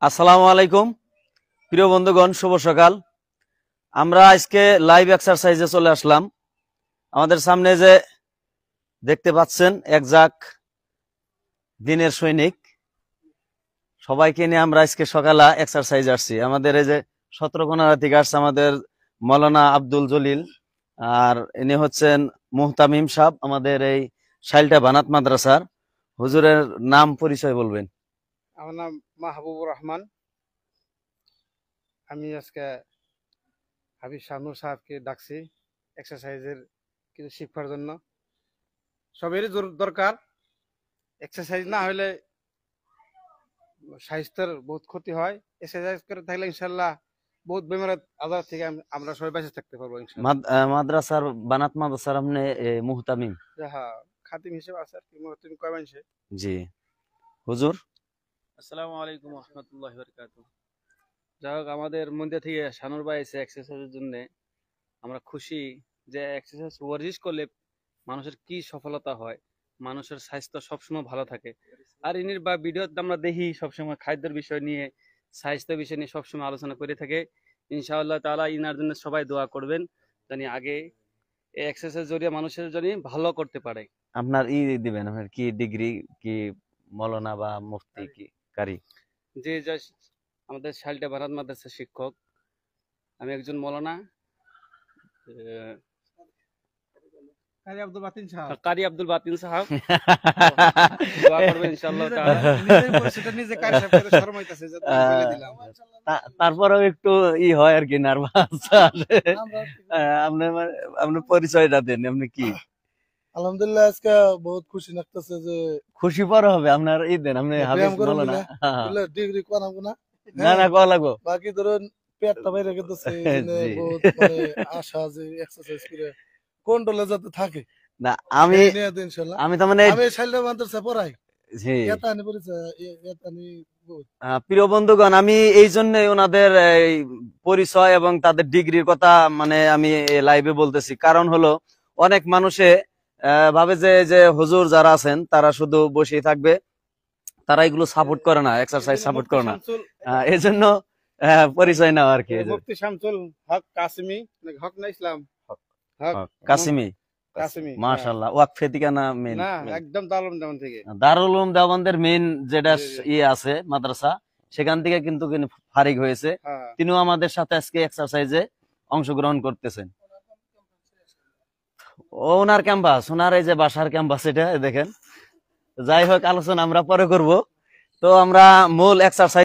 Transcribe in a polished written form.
আসসালামু আলাইকুম প্রিয় বন্ধুগণ, শুভ সকাল। আমরা আজকে লাইভ এক্সারসাইজে চলে আসলাম। আমাদের সামনে যে দেখতে পাচ্ছেন এক ঝাঁক দিনের সৈনিক, সবাইকে নিয়ে আমরা আজকে সকালে এক্সারসাইজ আসছি। আমাদের এই যে 17 থেকে আসছে আমাদের মৌলানা আব্দুল জলিল, আর ইনি হচ্ছেন মুহতামিম সাহেব, আমাদের এই শাইলটা বানাত মাদ্রাসার। হুজুরের নাম পরিচয় বলবেন। আমার নাম মাহবুবুর রহমান। আমি আজকে হাবিব শাহনুর সাহেবকে ডাকছি এক্সারসাইজের কিছু শিক্ষার জন্য। সবেরই দরকার। এক্সারসাইজ না হলে স্বাস্থ্যের বহুত ক্ষতি হয়। এক্সারসাইজ করে থাকলে ইনশাল্লাহ বহুত বেমার আজার থেকে আমরা সবাই বেঁচে থাকতে পারবো ইনশাল্লাহ। মাদ্রাসার বানাত মাদ্রাসার আপনি মুহতামিম? হ্যাঁ, খাতিম হিসেবে আছে আর কি। তুমি কয় মানছে? জি হুজুর। আসসালামু আলাইকুম ওয়া রাহমাতুল্লাহি ওয়া বারাকাতুহু। যাই হোক, আমাদের মধ্যে থেকে শানুর ভাই এসে এক্সারসাইজের জন্য আমরা খুশি যে এক্সারসাইজ ওয়ার্জিশ করলে মানুষের কি সফলতা হয়, মানুষের স্বাস্থ্য সবসময় ভালো থাকে। আর ইনির বা ভিডিওতে আমরা দেখি সবসময় খাদ্যের বিষয় নিয়ে, স্বাস্থ্য বিষয় নিয়ে সবসময় আলোচনা করে থাকে। ইনশাআল্লাহ তাআলা ইনার জন্য সবাই দোয়া করবেন, জানি আগে এই এক্সারসাইজ জরিয়ে মানুষের জন্য ভালো করতে পারে। আপনার দিবেন, আপনার কি ডিগ্রি, কি মৌলানা বা মুফতি, কি কারি? যে যা আমাদের শালটা ভারত মাদ্রাসার শিক্ষক, আমি একজন মৌলানা কাজী আব্দুল বাতিন সাহেব। কারি আব্দুল বাতিন সাহেব। দোয়া করবেন ইনশাআল্লাহ তাআলা। সেটা নিজে কারি সাহেব করে শরম হইতাছে যে তুমি বলে দিলাম। তারপরেও একটু হয় আর কি, নার্ভাস। আপনার পরিচয়টা দেন, আপনি কি? আলহামদুলিল্লাহ, আজকে বহুত খুশি লাগতেছে যে খুশি পরে হবে আপনার দেন, আপনি হাফেজ মৌলানা। ডিগ্রি করাবো না। না না, কয়া লাগবো। বাকি ধরুন পেটটা বাইরে গেছে, জি। বহুত আশা যে এক্সারসাইজ করে কন্ট্রোলে যাতে থাকে। না আমি ইনশাআল্লাহ আমি তার মানে আমি শাইলটা মাদ্রাসা পড়াই। জি। এতানি পরিচয় এতানি বহুত। প্রিয় বন্ধুগণ, আমি এই জন্য ওনাদের পরিচয় এবং তাদের ডিগ্রির কথা মানে আমি লাইভে বলতেছি। কারণ হলো অনেক মানুষে ভাবে যে যে হুজুর যারা আছেন তারা শুধু বসেই থাকবে, তারা এগুলো সাপোর্ট করে না, এক্সারসাইজ সাপোর্ট করে না। এই জন্য পরিচয় নেওয়া আর কি। মুফতি শামসুল হক কাসিমি, হক না ইসলাম, হক কাসিমি। কাসিমি, মাশাআল্লাহ। ওয়াকফে থেকে না? মেন না, একদম দারুল দেওয়ান থেকে। দারুল উলুম দেওবন্দের মেন যেটা আছে মাদ্রাসা, সেখান থেকে কিন্তু ফারিগ হয়েছে। তিনিও আমাদের সাথে আজকে এক্সারসাইজে অংশগ্রহণ করতেছেন। ওনার ক্যাম্পাস, ওনার এই যে বাসার ক্যাম্পাস, এটা দেখেন। যাই হোক, আলোচনা আমরা পরে করব। তো আমরা মূল এক্সারসাইজ